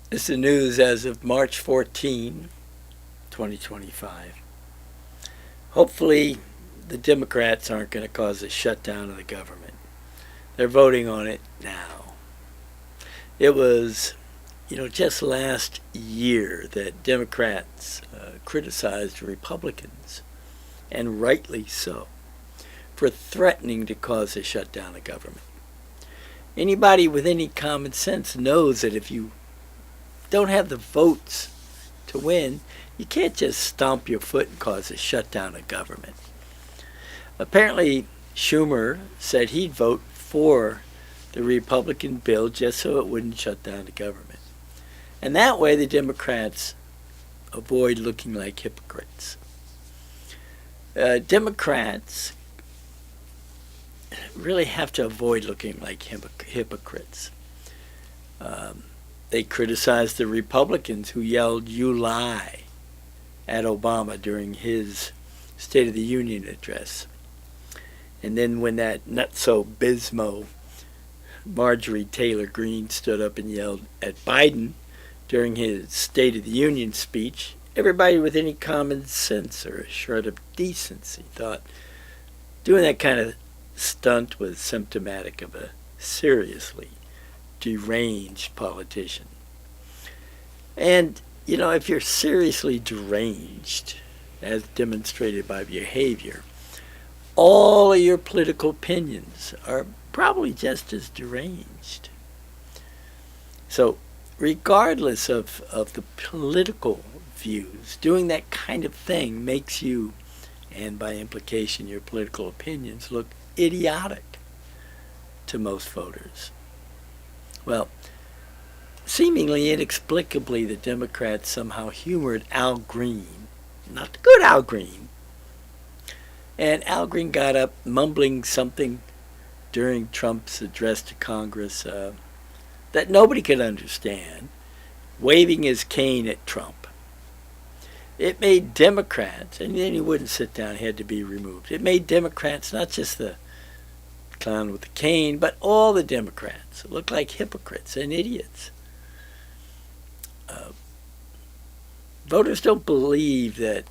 This is the news as of March 14, 2025. Hopefully, the Democrats aren't going to cause a shutdown of the government. They're voting on it now. It was, just last year that Democrats criticized Republicans, and rightly so, for threatening to cause a shutdown of government. Anybody with any common sense knows that if you don't have the votes to win, you can't just stomp your foot and cause a shutdown of government. Apparently, Schumer said he'd vote for the Republican bill just so it wouldn't shut down the government. And that way the Democrats avoid looking like hypocrites. Democrats really have to avoid looking like hypocrites. They criticized the Republicans who yelled, "You lie," at Obama during his State of the Union address. And then when that nutso-bismo Marjorie Taylor Greene stood up and yelled at Biden during his State of the Union speech, everybody with any common sense or a shred of decency thought doing that kind of stunt was symptomatic of a seriously deranged politician. And, if you're seriously deranged, as demonstrated by behavior, all of your political opinions are probably just as deranged. So, regardless of the political views, doing that kind of thing makes you, and by implication your political opinions, look idiotic to most voters. Well, seemingly inexplicably, the Democrats somehow humored Al Green, not the good Al Green. And Al Green got up mumbling something during Trump's address to Congress that nobody could understand, waving his cane at Trump. It made Democrats, and then he wouldn't sit down, he had to be removed. It made Democrats, not just the clown with the cane, but all the Democrats look like hypocrites and idiots. Voters don't believe that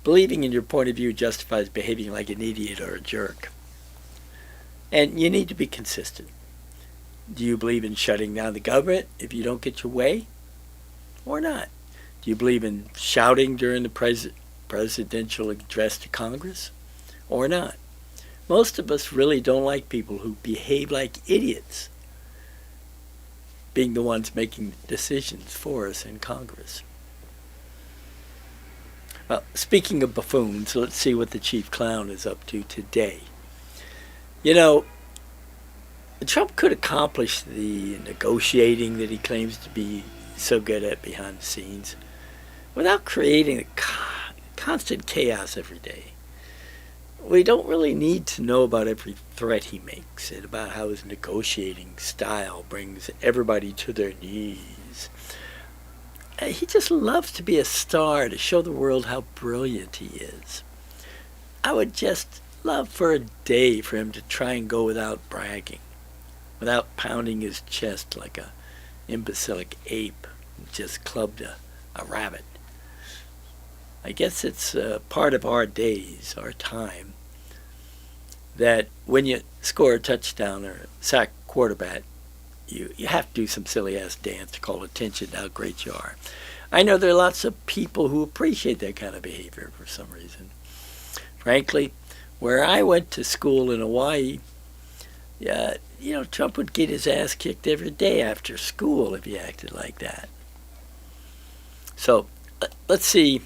believing in your point of view justifies behaving like an idiot or a jerk. And you need to be consistent. Do you believe in shutting down the government if you don't get your way? Or not? Do you believe in shouting during the presidential address to Congress? Or not? Most of us really don't like people who behave like idiots being the ones making decisions for us in Congress. Well, speaking of buffoons, let's see what the chief clown is up to today. Trump could accomplish the negotiating that he claims to be so good at behind the scenes without creating constant chaos every day. We don't really need to know about every threat he makes and about how his negotiating style brings everybody to their knees. He just loves to be a star, to show the world how brilliant he is. I would just love for a day for him to try and go without bragging, without pounding his chest like a imbecilic ape who just clubbed a rabbit. I guess it's part of our days, our time, that when you score a touchdown or sack quarterback, you have to do some silly-ass dance to call attention to how great you are. I know there are lots of people who appreciate that kind of behavior for some reason. Frankly, where I went to school in Hawaii, Trump would get his ass kicked every day after school if he acted like that. So, let's see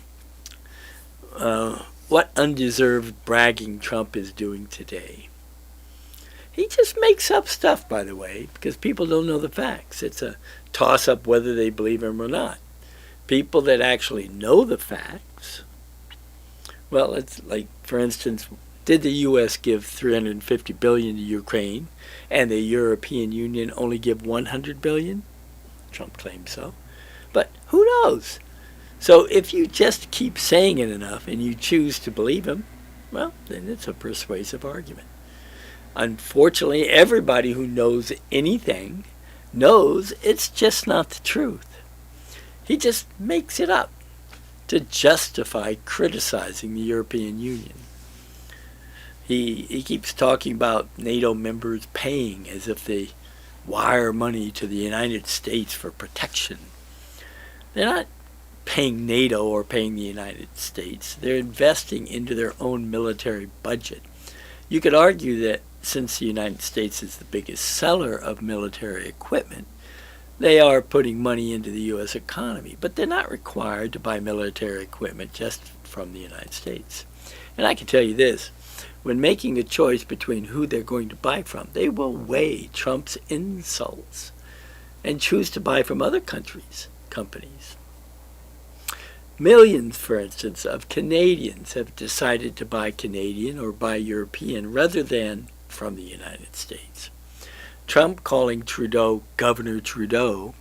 what undeserved bragging Trump is doing today. He just makes up stuff, by the way, because people don't know the facts. It's a toss-up whether they believe him or not. People that actually know the facts, well, it's like, for instance, did the U.S. give $350 billion to Ukraine and the European Union only give $100 billion? Trump claims so. But who knows? So if you just keep saying it enough and you choose to believe him, well, then it's a persuasive argument. Unfortunately, everybody who knows anything knows it's just not the truth. He just makes it up to justify criticizing the European Union. He keeps talking about NATO members paying as if they wire money to the United States for protection. They're not paying NATO or paying the United States. They're investing into their own military budget. You could argue that since the United States is the biggest seller of military equipment, they are putting money into the U.S. economy, but they're not required to buy military equipment just from the United States. And I can tell you this, when making a choice between who they're going to buy from, they will weigh Trump's insults and choose to buy from other countries' companies. Millions, for instance, of Canadians have decided to buy Canadian or buy European rather than from the United States. Trump calling Trudeau Governor Trudeau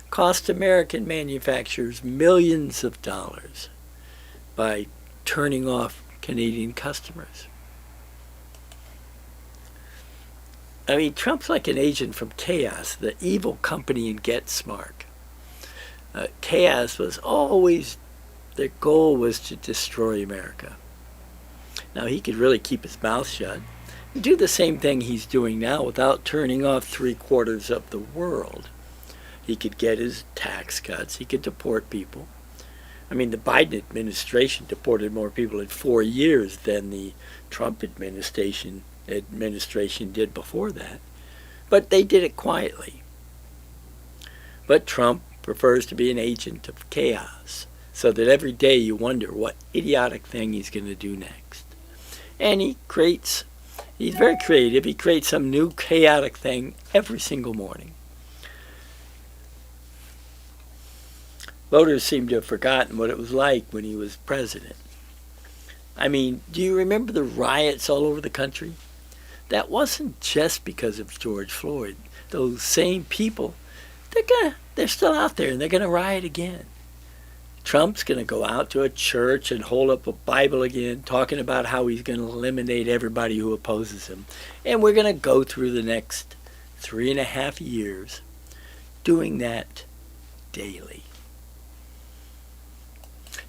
cost American manufacturers millions of dollars by turning off Canadian customers. I mean, Trump's like an agent from Chaos, the evil company in Get Smart. Chaos was always, their goal was to destroy America. Now, he could really keep his mouth shut and do the same thing he's doing now without turning off 3/4 of the world. He could get his tax cuts. He could deport people. I mean, the Biden administration deported more people in 4 years than the Trump administration did before that. But they did it quietly. But Trump prefers to be an agent of chaos, so that every day you wonder what idiotic thing he's going to do next. And he's very creative. He creates some new chaotic thing every single morning. Voters seem to have forgotten what it was like when he was president. I mean, do you remember the riots all over the country? That wasn't just because of George Floyd. Those same people, they're still out there and they're going to riot again. Trump's going to go out to a church and hold up a Bible again, talking about how he's going to eliminate everybody who opposes him. And we're going to go through the next 3.5 years doing that daily.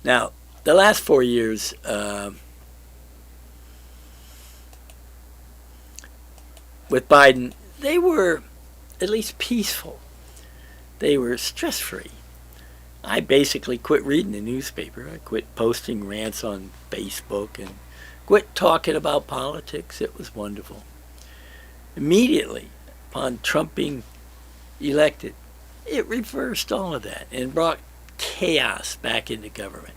Now, the last 4 years, with Biden, they were at least peaceful. They were stress-free. I basically quit reading the newspaper. I quit posting rants on Facebook and quit talking about politics. It was wonderful. Immediately upon Trump being elected, it reversed all of that and brought chaos back into government.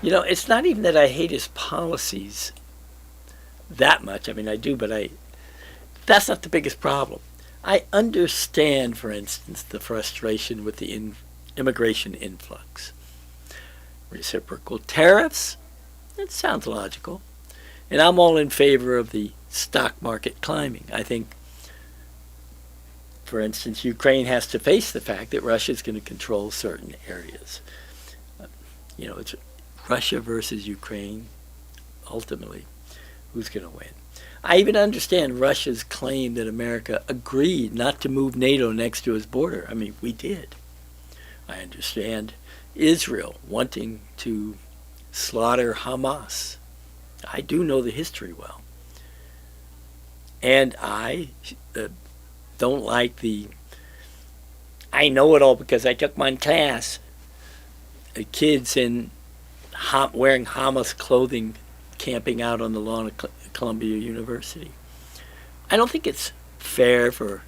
You know, it's not even that I hate his policies that much. I mean, I do, but that's not the biggest problem. I understand, for instance, the frustration with the immigration influx. Reciprocal tariffs, it sounds logical. And I'm all in favor of the stock market climbing. I think, for instance, Ukraine has to face the fact that Russia is going to control certain areas. It's Russia versus Ukraine. Ultimately, who's going to win? I even understand Russia's claim that America agreed not to move NATO next to his border. I mean, we did. I understand Israel wanting to slaughter Hamas. I do know the history well. And I don't like I know it all because I took my class. Kids wearing Hamas clothing camping out on the lawn of Columbia University. I don't think it's fair for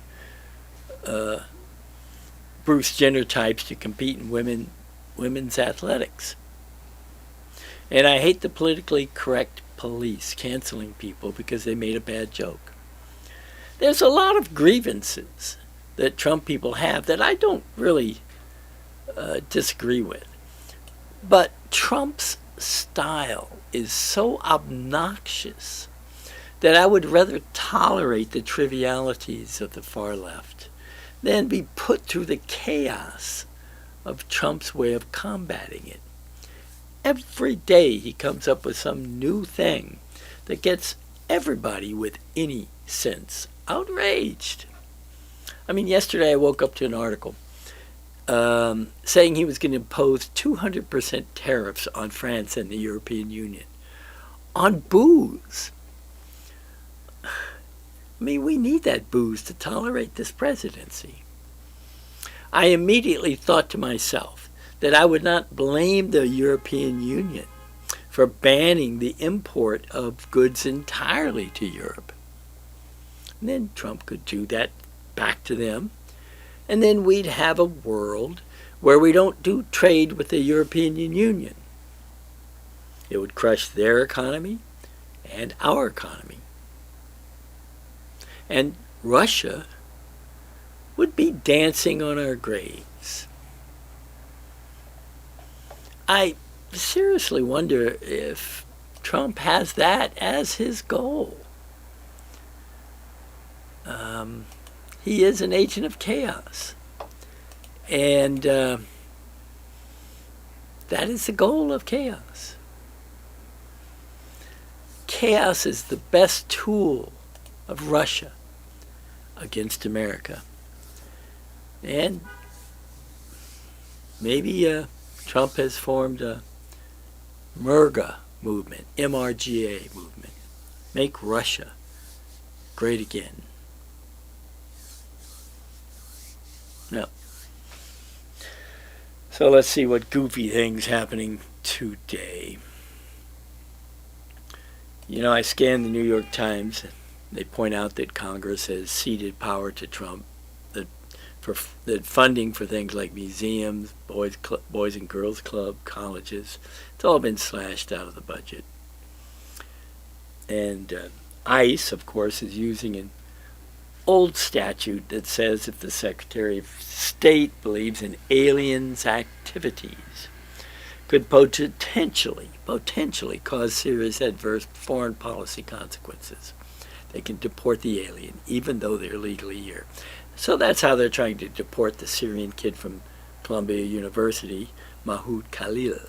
Bruce Jenner types to compete in women's athletics. And I hate the politically correct police canceling people because they made a bad joke. There's a lot of grievances that Trump people have that I don't really disagree with. But Trump's style is so obnoxious that I would rather tolerate the trivialities of the far left than be put through the chaos of Trump's way of combating it. Every day he comes up with some new thing that gets everybody with any sense outraged. I mean, yesterday I woke up to an article saying he was going to impose 200% tariffs on France and the European Union on booze. I mean, we need that booze to tolerate this presidency. I immediately thought to myself that I would not blame the European Union for banning the import of goods entirely to Europe. And then Trump could do that back to them. And then we'd have a world where we don't do trade with the European Union. It would crush their economy and our economy. And Russia would be dancing on our graves. I seriously wonder if Trump has that as his goal. He is an agent of chaos. And that is the goal of chaos. Chaos is the best tool of Russia against America. And maybe Trump has formed a MRGA movement, MRGA movement. Make Russia great again. No. So let's see what goofy things happening today. You know, I scanned the New York Times. They point out that Congress has ceded power to Trump, that funding for things like museums, boys and girls club, colleges, it's all been slashed out of the budget. And ICE, of course, is using an old statute that says if the Secretary of State believes in aliens' activities, could potentially cause serious adverse foreign policy consequences. They can deport the alien, even though they're legally here. So that's how they're trying to deport the Syrian kid from Columbia University, Mahoud Khalil.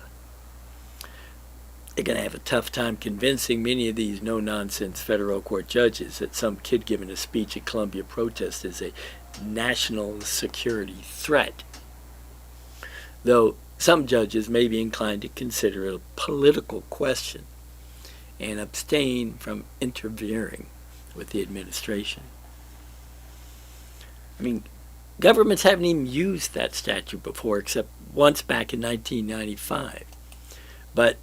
They're going to have a tough time convincing many of these no-nonsense federal court judges that some kid giving a speech at Columbia protest is a national security threat. Though some judges may be inclined to consider it a political question and abstain from interfering with the administration. I mean, governments haven't even used that statute before, except once back in 1995. But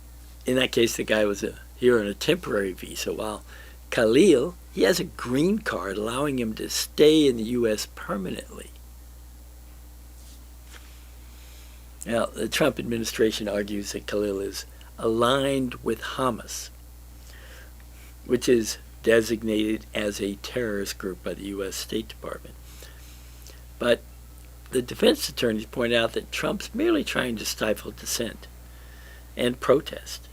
in that case, the guy was here on a temporary visa, while Khalil, he has a green card allowing him to stay in the U.S. permanently. Now, the Trump administration argues that Khalil is aligned with Hamas, which is designated as a terrorist group by the U.S. State Department. But the defense attorneys point out that Trump's merely trying to stifle dissent and protest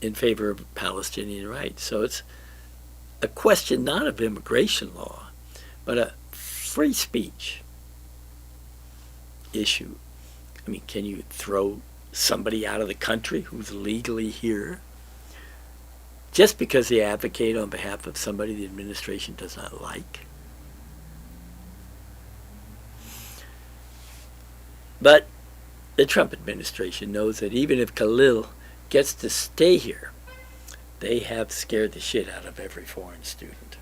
in favor of Palestinian rights. So it's a question not of immigration law, but a free speech issue. I mean, can you throw somebody out of the country who's legally here just because they advocate on behalf of somebody the administration does not like? But the Trump administration knows that even if Khalil gets to stay here, they have scared the shit out of every foreign student.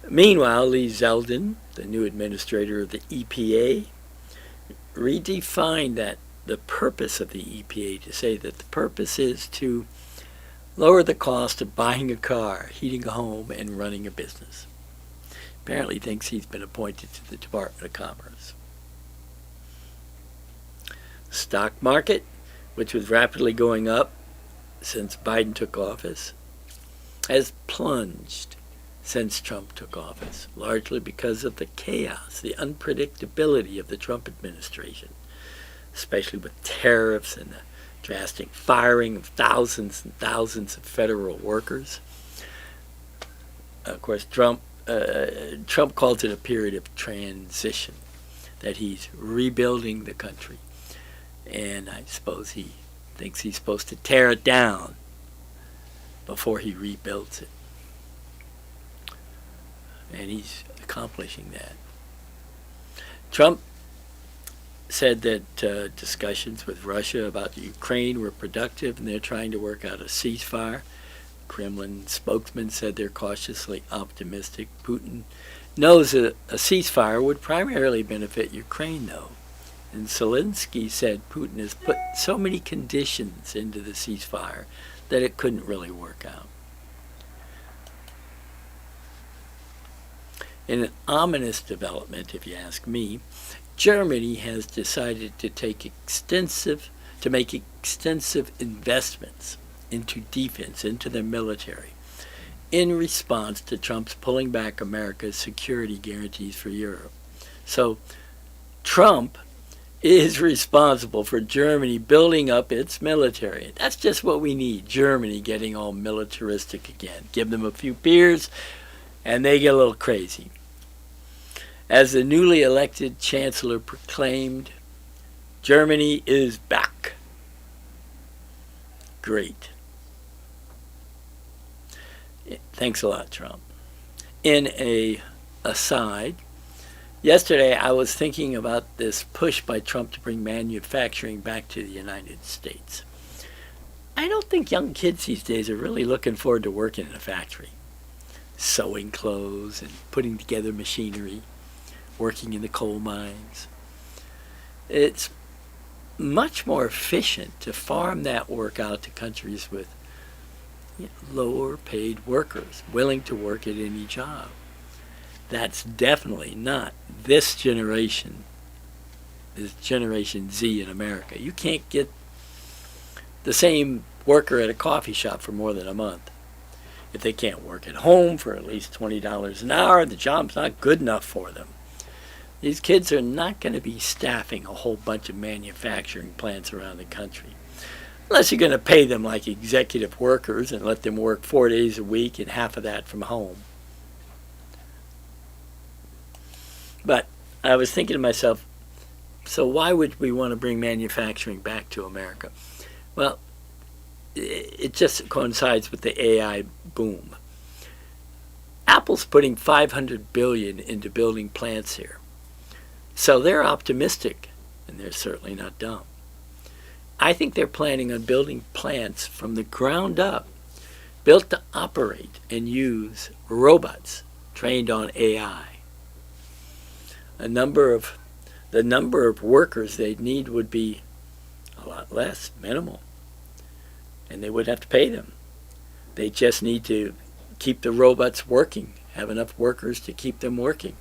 Meanwhile, Lee Zeldin, the new administrator of the EPA, redefined that the purpose of the EPA to say that the purpose is to lower the cost of buying a car, heating a home, and running a business. Apparently thinks he's been appointed to the Department of Commerce. Stock market, which was rapidly going up since Biden took office, has plunged since Trump took office, largely because of the chaos, the unpredictability of the Trump administration, especially with tariffs and the drastic firing of thousands and thousands of federal workers. Of course, Trump calls it a period of transition, that he's rebuilding the country. And I suppose he thinks he's supposed to tear it down before he rebuilds it. And he's accomplishing that. Trump said that discussions with Russia about Ukraine were productive and they're trying to work out a ceasefire. Kremlin spokesman said they're cautiously optimistic. Putin knows a ceasefire would primarily benefit Ukraine, though. And Zelensky said Putin has put so many conditions into the ceasefire that it couldn't really work out. In an ominous development, if you ask me, Germany has decided to make extensive investments into defense, into their military, in response to Trump's pulling back America's security guarantees for Europe. So Trump is responsible for Germany building up its military. That's just what we need, Germany getting all militaristic again. Give them a few beers and they get a little crazy. As the newly elected chancellor proclaimed, Germany is back. Great. Thanks a lot, Trump. In a aside, yesterday I was thinking about this push by Trump to bring manufacturing back to the United States. I don't think young kids these days are really looking forward to working in a factory. Sewing clothes and putting together machinery, working in the coal mines. It's much more efficient to farm that work out to countries with lower paid workers willing to work at any job. That's definitely not this Generation Z in America. You can't get the same worker at a coffee shop for more than a month. If they can't work at home for at least $20 an hour, the job's not good enough for them. These kids are not going to be staffing a whole bunch of manufacturing plants around the country. Unless you're going to pay them like executive workers and let them work 4 days a week and half of that from home. But I was thinking to myself, so why would we want to bring manufacturing back to America? Well, it just coincides with the AI boom. Apple's putting $500 billion into building plants here. So they're optimistic, and they're certainly not dumb. I think they're planning on building plants from the ground up, built to operate and use robots trained on AI. The number of workers they'd need would be a lot less, minimal. And they wouldn't have to pay them. They just need to keep the robots working, have enough workers to keep them working.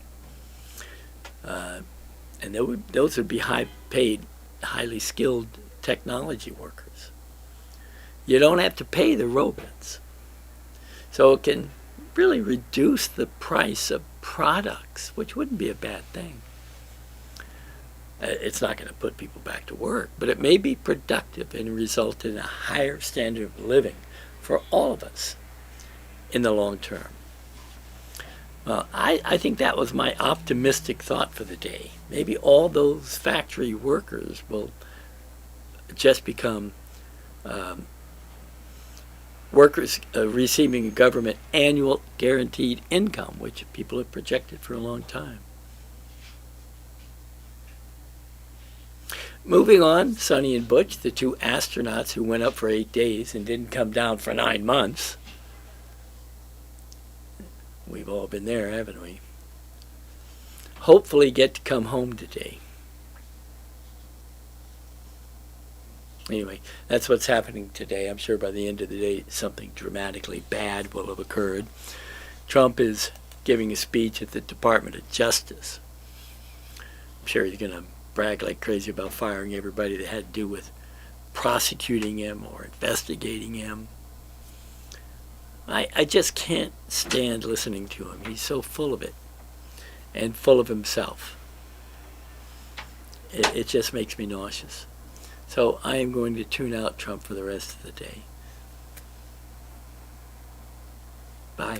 And those would be high-paid, highly skilled technology workers. You don't have to pay the robots. So it can really reduce the price of products, which wouldn't be a bad thing. It's not going to put people back to work, but it may be productive and result in a higher standard of living for all of us in the long term. Well, I think that was my optimistic thought for the day. Maybe all those factory workers will just become workers receiving a government annual guaranteed income, which people have projected for a long time. Moving on, Sonny and Butch, the two astronauts who went up for 8 days and didn't come down for 9 months. We've all been there, haven't we? Hopefully get to come home today. Anyway, that's what's happening today. I'm sure by the end of the day, something dramatically bad will have occurred. Trump is giving a speech at the Department of Justice. I'm sure he's going to brag like crazy about firing everybody that had to do with prosecuting him or investigating him. I just can't stand listening to him. He's so full of it and full of himself. It just makes me nauseous. So I am going to tune out Trump for the rest of the day. Bye.